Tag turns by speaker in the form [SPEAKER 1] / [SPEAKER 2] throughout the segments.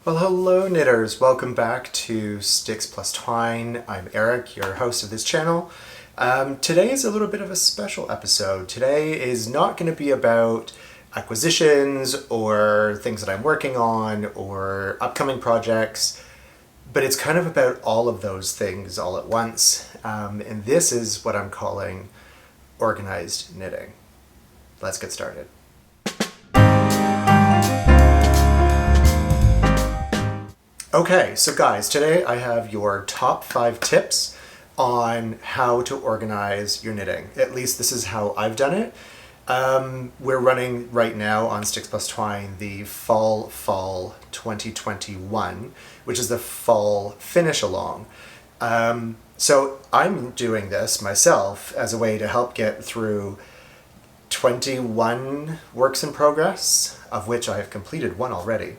[SPEAKER 1] Well, hello knitters. Welcome back to Sticks Plus Twine. I'm Eric, your host of this channel. Today is a little bit of a special episode. Today is not going to be about acquisitions or things that I'm working on or upcoming projects, but it's kind of about all of those things all at once. And this is what I'm calling organized knitting. Let's get started. Okay, so guys, today I have your top 5 tips on how to organize your knitting. At least this is how I've done it. We're running right now on Sticks Plus Twine the Fall 2021, which is the Fall Finishalong. So I'm doing this myself as a way to help get through 21 works in progress, of which I have completed one already.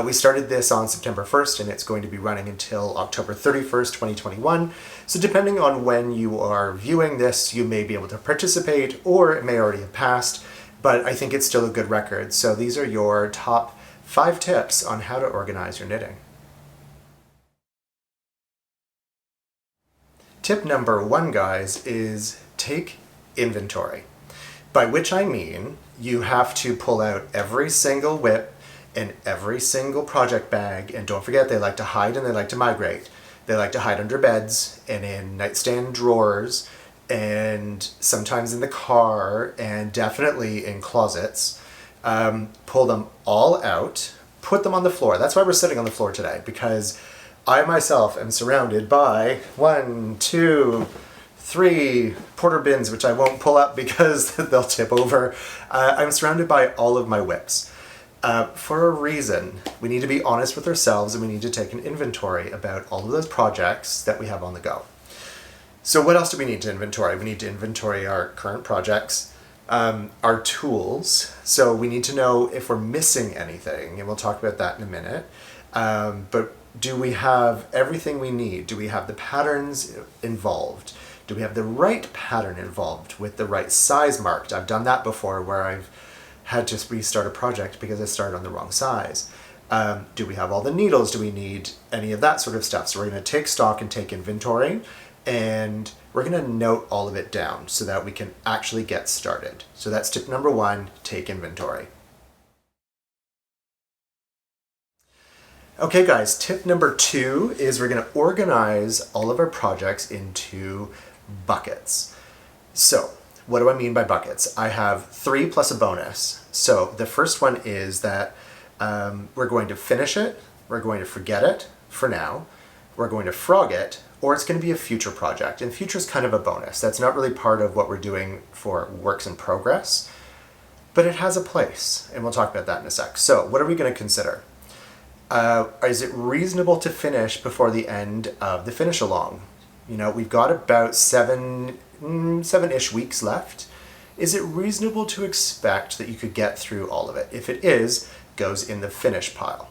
[SPEAKER 1] We started this on September 1st and it's going to be running until October 31st, 2021. So depending on when you are viewing this, you may be able to participate or it may already have passed, but I think it's still a good record. So these are your top 5 tips on how to organize your knitting. Tip number 1, guys, is take inventory. By which I mean you have to pull out every single WIP in every single project bag, and don't forget they like to hide and they like to migrate. They like to hide under beds and in nightstand drawers and sometimes in the car and definitely in closets. Pull them all out, put them on the floor. That's why we're sitting on the floor today, because I myself am surrounded by 1, 2, 3 porter bins, which I won't pull up because they'll tip over. I'm surrounded by all of my WIPs. For a reason. We need to be honest with ourselves and we need to take an inventory about all of those projects that we have on the go. So what else do we need to inventory? We need to inventory our current projects, our tools. So we need to know if we're missing anything, and we'll talk about that in a minute. But do we have everything we need? Do we have the patterns involved? Do we have the right pattern involved with the right size marked? I've done that before where I've had to restart a project because I started on the wrong size. Do we have all the needles? Do we need any of that sort of stuff? So we're going to take stock and take inventory, and we're going to note all of it down so that we can actually get started. So that's tip number 1, take inventory. Okay guys, tip number 2 is we're going to organize all of our projects into buckets. So what do I mean by buckets? I have 3 plus a bonus. So the first one is that we're going to finish it, we're going to forget it for now, we're going to frog it, or it's going to be a future project. And future is kind of a bonus. That's not really part of what we're doing for works in progress, but it has a place, and we'll talk about that in a sec. So what are we going to consider? Is it reasonable to finish before the end of the finish along? You know, we've got about 7-ish weeks left. Is it reasonable to expect that you could get through all of it? If it is, goes in the finish pile.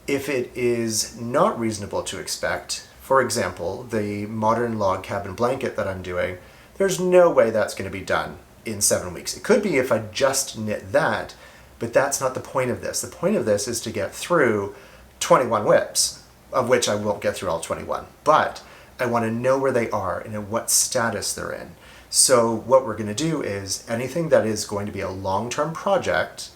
[SPEAKER 1] If it is not reasonable to expect, for example, the modern log cabin blanket that I'm doing, there's no way that's going to be done in 7 weeks. It could be if I just knit that, but that's not the point of this. The point of this is to get through 21 WIPs, of which I won't get through all 21, but I want to know where they are and in what status they're in. So what we're going to do is anything that is going to be a long-term project,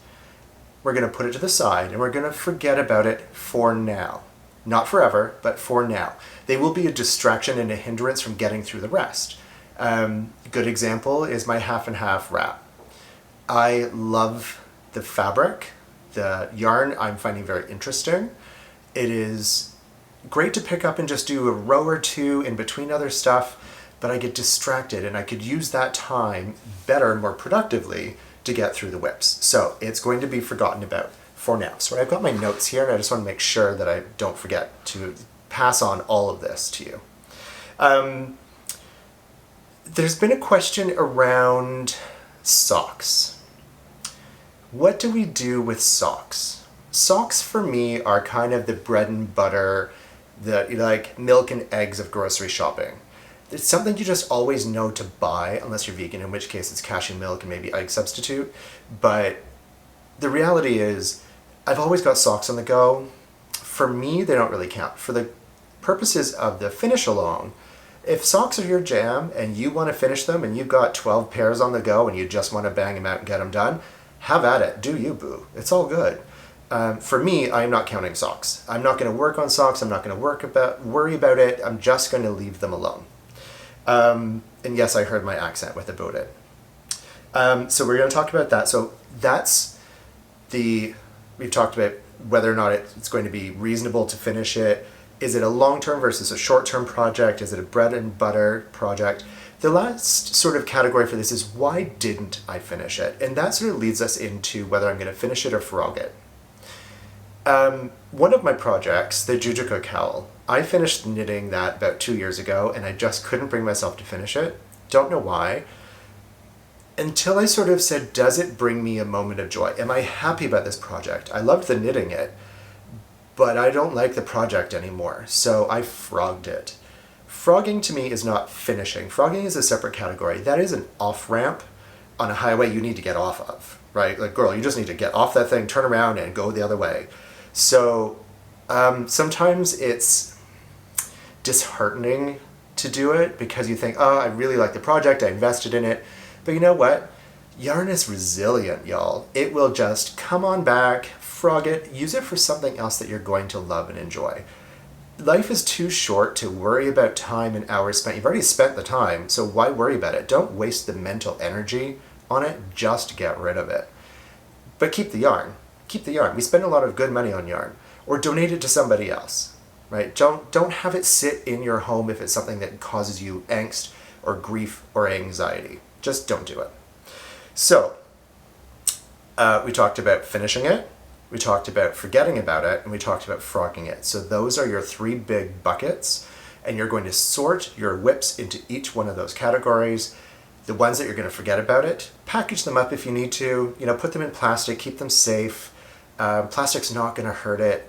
[SPEAKER 1] we're going to put it to the side and we're going to forget about it for now. Not forever, but for now. They will be a distraction and a hindrance from getting through the rest. Good example is my half and half wrap. I love the fabric. The yarn I'm finding very interesting. It is great to pick up and just do a row or 2 in between other stuff, but I get distracted and I could use that time better and more productively to get through the WIPs. So it's going to be forgotten about for now. So I've got my notes here and I just want to make sure that I don't forget to pass on all of this to you. There's been a question around socks. What do we do with socks? Socks for me are kind of the bread and butter, the like milk and eggs of grocery shopping. It's something you just always know to buy, unless you're vegan, in which case it's cashew milk and maybe egg substitute. But the reality is, I've always got socks on the go. for me, they don't really count. For the purposes of the finish along, if socks are your jam and you want to finish them and you've got 12 pairs on the go and you just want to bang them out and get them done, have at it. Do you, boo. It's all good. For me, I'm not counting socks. I'm not going to work on socks. I'm not going to worry about it. I'm just going to leave them alone. And yes, I heard my accent with about it. So we're going to talk about that. So that's we've talked about whether or not it's going to be reasonable to finish it. Is it a long-term versus a short-term project? Is it a bread and butter project? The last sort of category for this is why didn't I finish it? And that sort of leads us into whether I'm going to finish it or frog it. One of my projects, the Jujuka cowl, I finished knitting that about 2 years ago and I just couldn't bring myself to finish it. Don't know why. Until I sort of said, does it bring me a moment of joy? Am I happy about this project? I loved the knitting it, but I don't like the project anymore, so I frogged it. Frogging to me is not finishing. Frogging is a separate category. That is an off-ramp on a highway you need to get off of, right? Like, girl, you just need to get off that thing, turn around, and go the other way. So sometimes it's disheartening to do it because you think, oh, I really like the project, I invested in it. But you know what? Yarn is resilient, y'all. It will just come on back, frog it, use it for something else that you're going to love and enjoy. Life is too short to worry about time and hours spent. You've already spent the time, so why worry about it? Don't waste the mental energy on it, just get rid of it. But keep the yarn. Keep the yarn. We spend a lot of good money on yarn. Or donate it to somebody else, right? Don't have it sit in your home if it's something that causes you angst or grief or anxiety. Just don't do it. So, we talked about finishing it, we talked about forgetting about it, and we talked about frogging it. So those are your 3 big buckets, and you're going to sort your WIPS into each one of those categories. The ones that you're going to forget about it, package them up if you need to, put them in plastic, keep them safe. Plastic's not going to hurt it.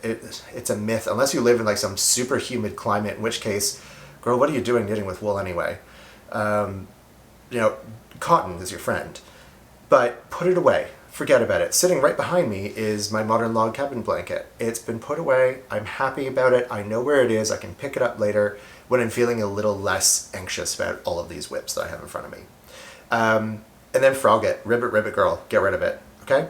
[SPEAKER 1] It's a myth, unless you live in like some super humid climate, in which case, girl, what are you doing knitting with wool anyway? Cotton is your friend, but put it away. Forget about it. Sitting right behind me is my modern log cabin blanket. It's been put away. I'm happy about it. I know where it is. I can pick it up later when I'm feeling a little less anxious about all of these WIPs that I have in front of me. And then frog it. Ribbit, girl. Get rid of it. Okay?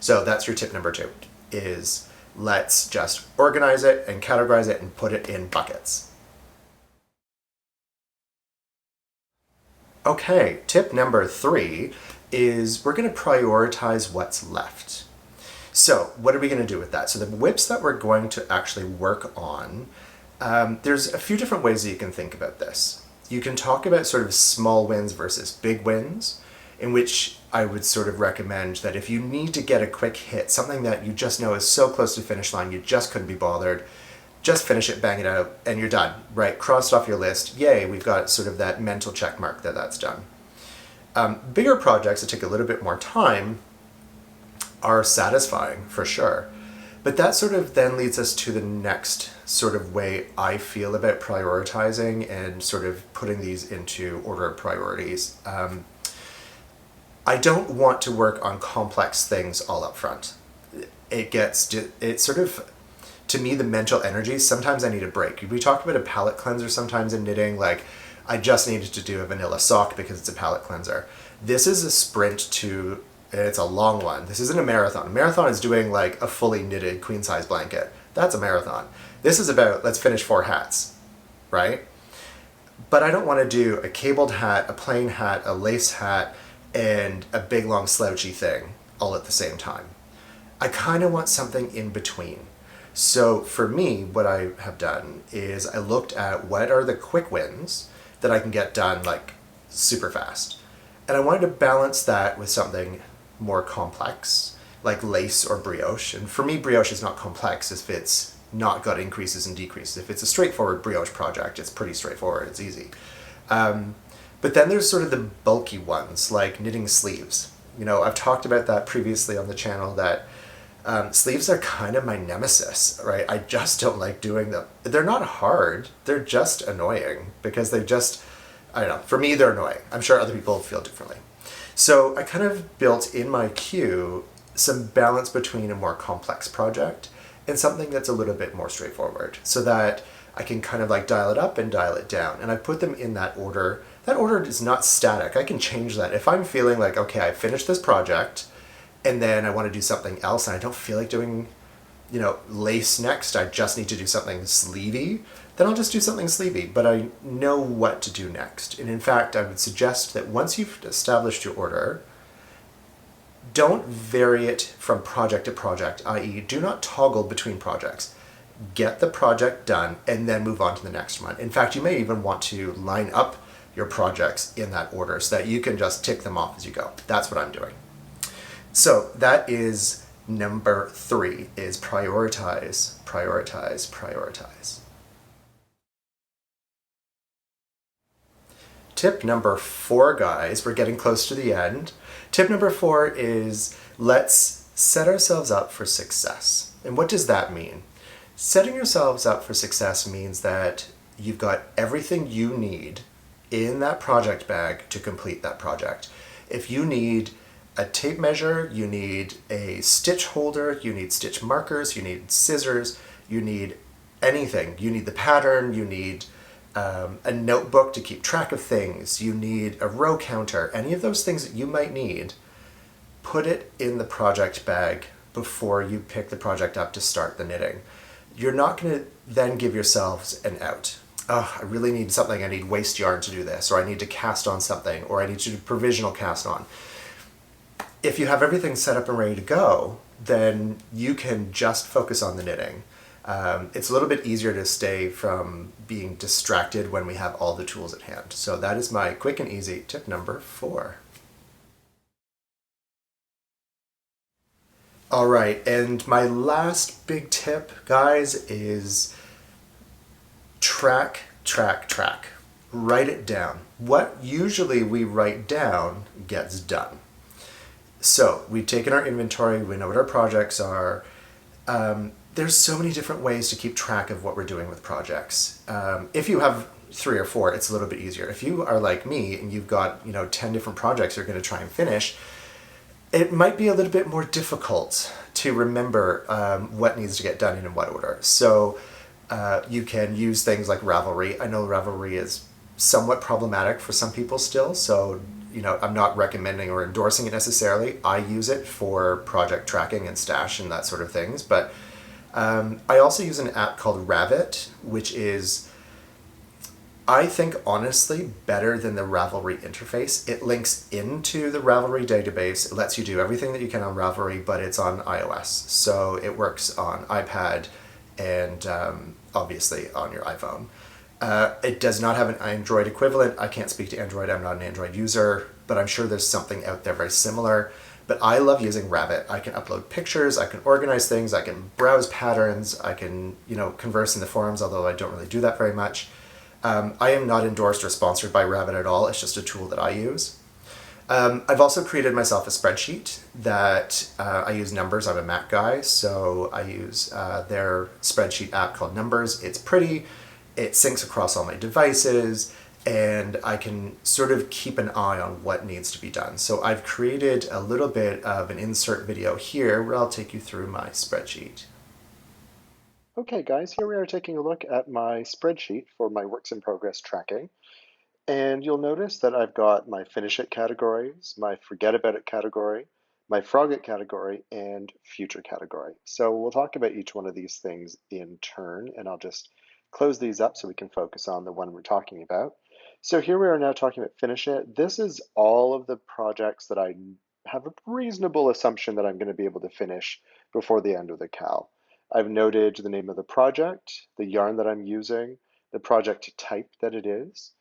[SPEAKER 1] So that's your tip number 2, is let's just organize it and categorize it and put it in buckets. Okay, tip number 3 is we're going to prioritize what's left. So what are we going to do with that? So the WIPs that we're going to actually work on, there's a few different ways that you can think about this. You can talk about sort of small wins versus big wins, in which I would sort of recommend that if you need to get a quick hit, something that you just know is so close to the finish line, you just couldn't be bothered, just finish it, bang it out, and you're done, right? Crossed off your list. Yay, we've got sort of that mental check mark that that's done. Bigger projects that take a little bit more time are satisfying, for sure. But that sort of then leads us to the next sort of way I feel about prioritizing and sort of putting these into order of priorities. I don't want to work on complex things all up front. It sort of, to me, the mental energy, sometimes I need a break. We talked about a palette cleanser sometimes in knitting, like I just needed to do a vanilla sock because it's a palette cleanser. This is a sprint to, and it's a long one. This isn't a marathon. A marathon is doing like a fully knitted queen size blanket. That's a marathon. This is about, let's finish 4 hats, right? But I don't want to do a cabled hat, a plain hat, a lace hat, and a big long slouchy thing all at the same time. I kind of want something in between. So for me, what I have done is I looked at what are the quick wins that I can get done like super fast. And I wanted to balance that with something more complex, like lace or brioche. And for me, brioche is not complex if it's not got increases and decreases. If it's a straightforward brioche project, it's pretty straightforward, it's easy. But then there's sort of the bulky ones, like knitting sleeves. I've talked about that previously on the channel, that sleeves are kind of my nemesis, right? I just don't like doing them. They're not hard, they're just annoying because I don't know, for me they're annoying. I'm sure other people feel differently. So I kind of built in my queue some balance between a more complex project and something that's a little bit more straightforward so that I can kind of like dial it up and dial it down. And I put them in that order. That order is not static. I can change that. If I'm feeling like, okay, I finished this project and then I want to do something else and I don't feel like doing, lace next, I just need to do something sleevey, then I'll just do something sleevey, but I know what to do next. And in fact, I would suggest that once you've established your order, don't vary it from project to project, i.e. do not toggle between projects. Get the project done and then move on to the next one. In fact, you may even want to line up your projects in that order so that you can just tick them off as you go. That's what I'm doing. So that is number 3, is prioritize, prioritize, prioritize. Tip number 4, guys, we're getting close to the end. Tip number 4 is let's set ourselves up for success. And what does that mean? Setting yourselves up for success means that you've got everything you need in that project bag to complete that project. If you need a tape measure, you need a stitch holder, you need stitch markers, you need scissors, you need anything. You need the pattern, you need a notebook to keep track of things, you need a row counter, any of those things that you might need, put it in the project bag before you pick the project up to start the knitting. You're not going to then give yourselves an out. Oh, I really need something, I need waste yarn to do this, or I need to cast on something, or I need to do provisional cast on. If you have everything set up and ready to go, then you can just focus on the knitting. It's a little bit easier to stay from being distracted when we have all the tools at hand. So that is my quick and easy tip number 4. All right, and my last big tip, guys, is track, track, track. Write it down. What usually we write down gets done. So we've taken our inventory, we know what our projects are. There's so many different ways to keep track of what we're doing with projects. If you have 3 or 4, it's a little bit easier. If you are like me and you've got 10 different projects you're going to try and finish, it might be a little bit more difficult to remember what needs to get done and in what order. So you can use things like Ravelry. I know Ravelry is somewhat problematic for some people still, so I'm not recommending or endorsing it necessarily. I use it for project tracking and stash and that sort of things, but I also use an app called Ravit, which is, I think, honestly, better than the Ravelry interface. It links into the Ravelry database. It lets you do everything that you can on Ravelry, but it's on iOS. So it works on iPad and obviously on your iPhone. It does not have an Android equivalent. I can't speak to Android. I'm not an Android user, but I'm sure there's something out there very similar. But I love using Rabbit. I can upload pictures, I can organize things, I can browse patterns, I can, converse in the forums, although I don't really do that very much. I am not endorsed or sponsored by Rabbit at all. It's just a tool that I use. I've also created myself a spreadsheet that I use Numbers. I'm a Mac guy, so I use their spreadsheet app called Numbers. It's pretty, it syncs across all my devices, and I can sort of keep an eye on what needs to be done. So I've created a little bit of an insert video here where I'll take you through my spreadsheet.
[SPEAKER 2] Okay guys, here we are taking a look at my spreadsheet for my works in progress tracking. And you'll notice that I've got my finish it categories, my forget about it category, my frog it category, and future category. So we'll talk about each one of these things in turn, and I'll just close these up so we can focus on the one we're talking about. So here we are now talking about finish it. This is all of the projects that I have a reasonable assumption that I'm going to be able to finish before the end of the cal. I've noted the name of the project, the yarn that I'm using, the project type that it is,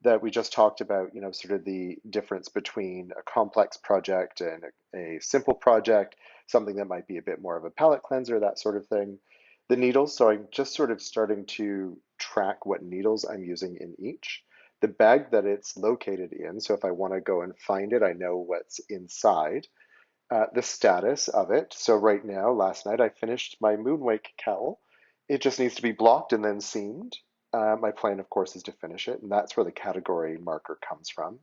[SPEAKER 2] that we just talked about, sort of the difference between a complex project and a simple project, something that might be a bit more of a palette cleanser, that sort of thing. The needles, so I'm just sort of starting to track what needles I'm using in each. The bag that it's located in, so if I want to go and find it, I know what's inside. The status of it, so right now, last night I finished my Moonwake cowl. It just needs to be blocked and then seamed. My plan, of course, is to finish it, and that's where the category marker comes from.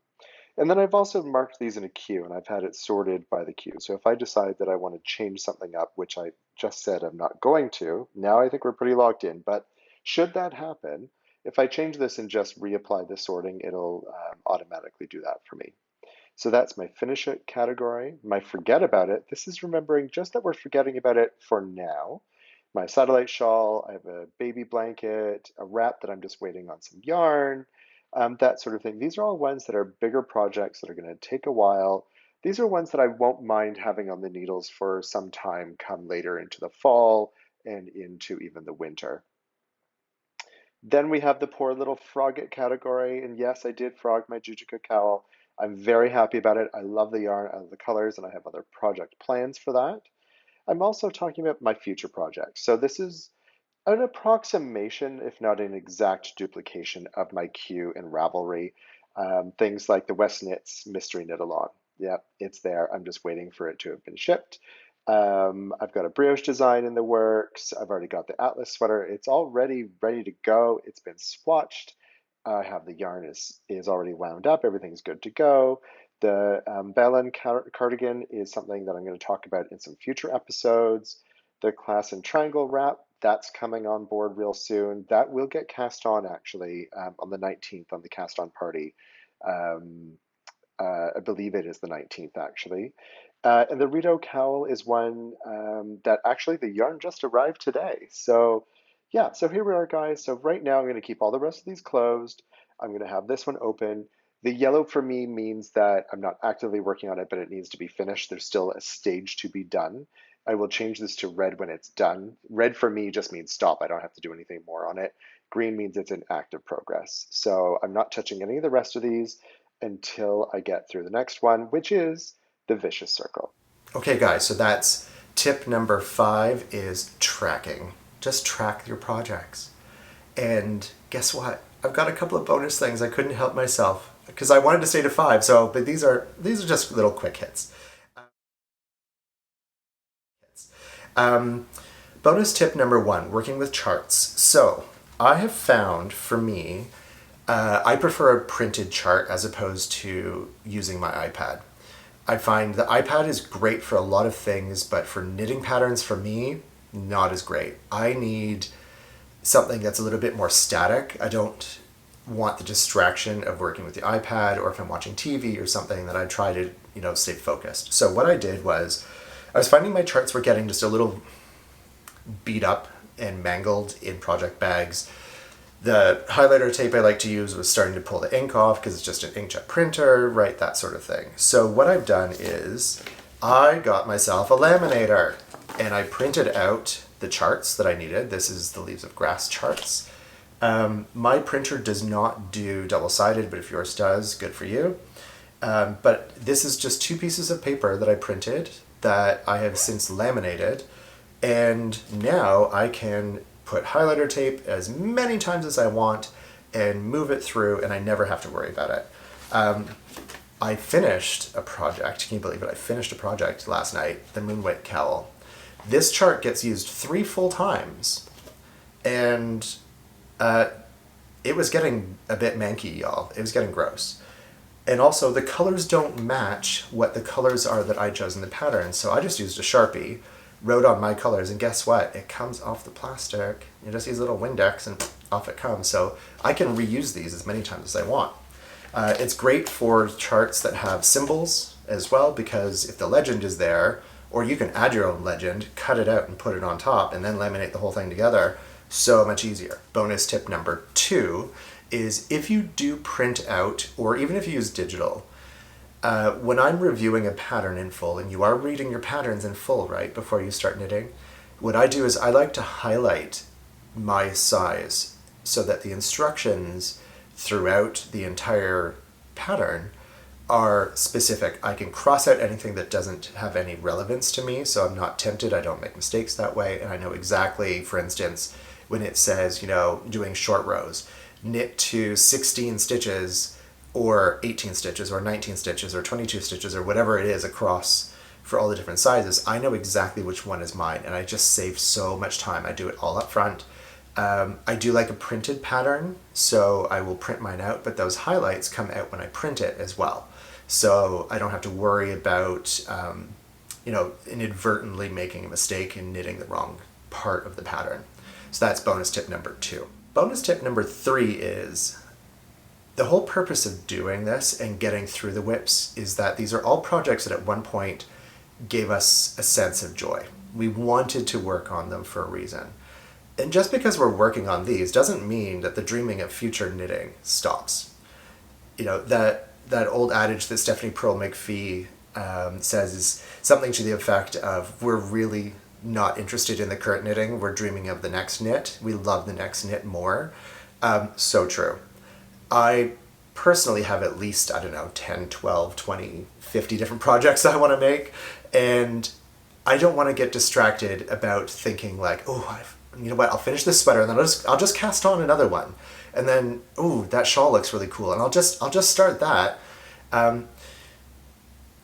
[SPEAKER 2] And then I've also marked these in a queue and I've had it sorted by the queue. So if I decide that I want to change something up, which I just said I'm not going to, now I think we're pretty locked in. But should that happen, if I change this and just reapply the sorting, it'll automatically do that for me. So that's my finish it category. My forget about it, this is remembering just that we're forgetting about it for now. My satellite shawl, I have a baby blanket, a wrap that I'm just waiting on some yarn, that sort of thing. These are all ones that are bigger projects that are going to take a while. These are ones that I won't mind having on the needles for some time come later into the fall and into even the winter. Then we have the poor little frogget category. And yes, I did frog my Jujika cowl. I'm very happy about it. I love the yarn, I love the colors, and I have other project plans for that. I'm also talking about my future projects. So this is an approximation, if not an exact duplication of my queue in Ravelry. Things like the West Knits Mystery Knit Along. Yep, it's there. I'm just waiting for it to have been shipped. I've got a brioche design in the works. I've already got the Atlas sweater. It's already ready to go. It's been swatched. I have the yarn is already wound up. Everything's good to go. The Belen cardigan is something that I'm going to talk about in some future episodes. The class and triangle wrap, that's coming on board real soon. That will get cast on actually on the 19th on the cast on party. Um, I believe it is the 19th actually. And the Rito cowl is one that actually the yarn just arrived today. So yeah, so here we are, guys. So right now I'm going to keep all the rest of these closed. I'm going to have this one open. The yellow for me means that I'm not actively working on it, but it needs to be finished. There's still a stage to be done. I will change this to red when it's done. Red for me just means stop. I don't have to do anything more on it. Green means it's in active progress. So I'm not touching any of the rest of these until I get through the next one, which is the vicious circle.
[SPEAKER 1] Okay, guys, so that's tip number 5 is tracking. Just track your projects. And guess what? I've got a couple of bonus things. I couldn't help myself because I wanted to stay to 5. So, but these are just little quick hits. Um, Bonus tip number 1: working with charts. So I have found for me, I prefer a printed chart as opposed to using my iPad. I find the iPad is great for a lot of things, but for knitting patterns, for me, not as great. I need something that's a little bit more static. I don't want the distraction of working with the iPad, or if I'm watching TV or something, that I try to, stay focused. So what I did was, I was finding my charts were getting just a little beat up and mangled in project bags. The highlighter tape I like to use was starting to pull the ink off because it's just an inkjet printer, right? That sort of thing. So what I've done is I got myself a laminator and I printed out the charts that I needed. This is the Leaves of Grass charts. My printer does not do double-sided, but if yours does, good for you. But this is just 2 pieces of paper that I printed that I have since laminated, and now I can put highlighter tape as many times as I want and move it through, and I never have to worry about it. I finished a project, can you believe it? I finished a project last night, the Moonwhite Cowl. This chart gets used 3 full times, and it was getting a bit manky, y'all. It was getting gross. And also, the colors don't match what the colors are that I chose in the pattern, so I just used a Sharpie, wrote on my colors, and guess what? It comes off the plastic. You just use a little Windex and off it comes. So I can reuse these as many times as I want. It's great for charts that have symbols as well, because if the legend is there, or you can add your own legend, cut it out and put it on top, and then laminate the whole thing together, so much easier. Bonus tip number 2 is if you do print out, or even if you use digital, when I'm reviewing a pattern in full, and you are reading your patterns in full, right, before you start knitting, what I do is I like to highlight my size so that the instructions throughout the entire pattern are specific. I can cross out anything that doesn't have any relevance to me, so I'm not tempted, I don't make mistakes that way, and I know exactly, for instance, when it says, doing short rows, knit to 16 stitches, or 18 stitches, or 19 stitches, or 22 stitches, or whatever it is across for all the different sizes, I know exactly which one is mine, and I just save so much time. I do it all up front. I do like a printed pattern, so I will print mine out, but those highlights come out when I print it as well. So I don't have to worry about, inadvertently making a mistake and knitting the wrong part of the pattern. So that's bonus tip number 2. Bonus tip number 3 is the whole purpose of doing this and getting through the WIPS is that these are all projects that at one point gave us a sense of joy. We wanted to work on them for a reason. And just because we're working on these doesn't mean that the dreaming of future knitting stops. That old adage that Stephanie Pearl McPhee says is something to the effect of, we're really not interested in the current knitting, we're dreaming of the next knit. We love the next knit more. So true. I personally have at least, 10, 12, 20, 50 different projects I want to make. And I don't want to get distracted about thinking like, oh, you know what, I'll finish this sweater and then I'll just cast on another one. And then, ooh, that shawl looks really cool. And I'll just start that.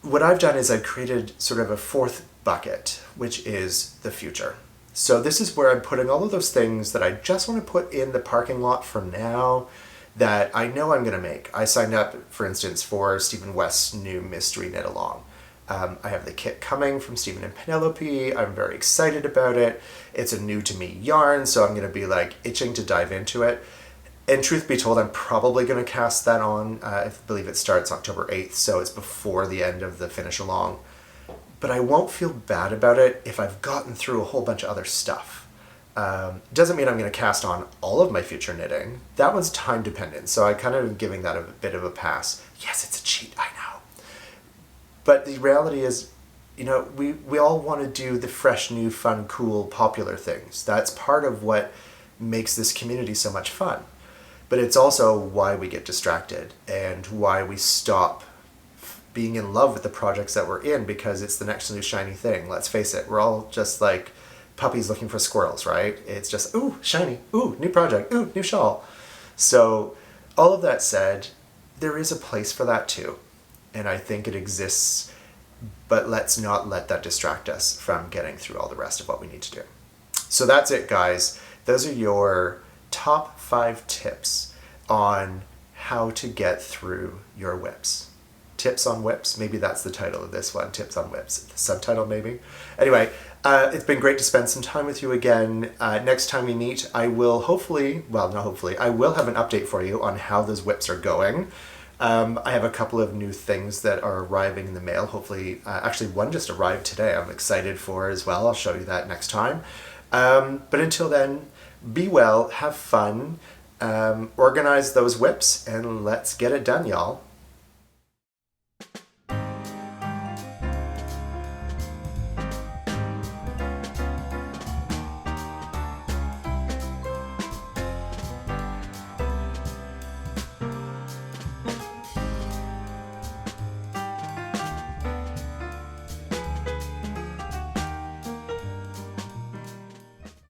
[SPEAKER 1] What I've done is I've created sort of a 4th bucket, which is the future. So this is where I'm putting all of those things that I just want to put in the parking lot for now that I know I'm going to make. I signed up, for instance, for Stephen West's new mystery knit along. I have the kit coming from Stephen and Penelope. I'm very excited about it. It's a new to me yarn, so I'm going to be like itching to dive into it. And truth be told, I'm probably going to cast that on. I believe it starts October 8th, so it's before the end of the finish along. But I won't feel bad about it if I've gotten through a whole bunch of other stuff. Doesn't mean I'm going to cast on all of my future knitting. That one's time dependent, so I kind of am giving that a bit of a pass. Yes, it's a cheat, I know. But the reality is, we all want to do the fresh, new, fun, cool, popular things. That's part of what makes this community so much fun. But it's also why we get distracted and why we stop being in love with the projects that we're in, because it's the next new shiny thing. Let's face it, we're all just like puppies looking for squirrels, right? It's just, ooh, shiny, ooh, new project, ooh, new shawl. So all of that said, there is a place for that too. And I think it exists, but let's not let that distract us from getting through all the rest of what we need to do. So that's it, guys. Those are your top 5 tips on how to get through your WIPS. Tips on WIPS, maybe that's the title of this one, Tips on WIPS. The subtitle, maybe. Anyway, it's been great to spend some time with you again. Next time we meet, I will I will have an update for you on how those WIPS are going. I have a couple of new things that are arriving in the mail. Hopefully, actually one just arrived today I'm excited for as well. I'll show you that next time. But until then, be well, have fun, organize those WIPS, and let's get it done, y'all.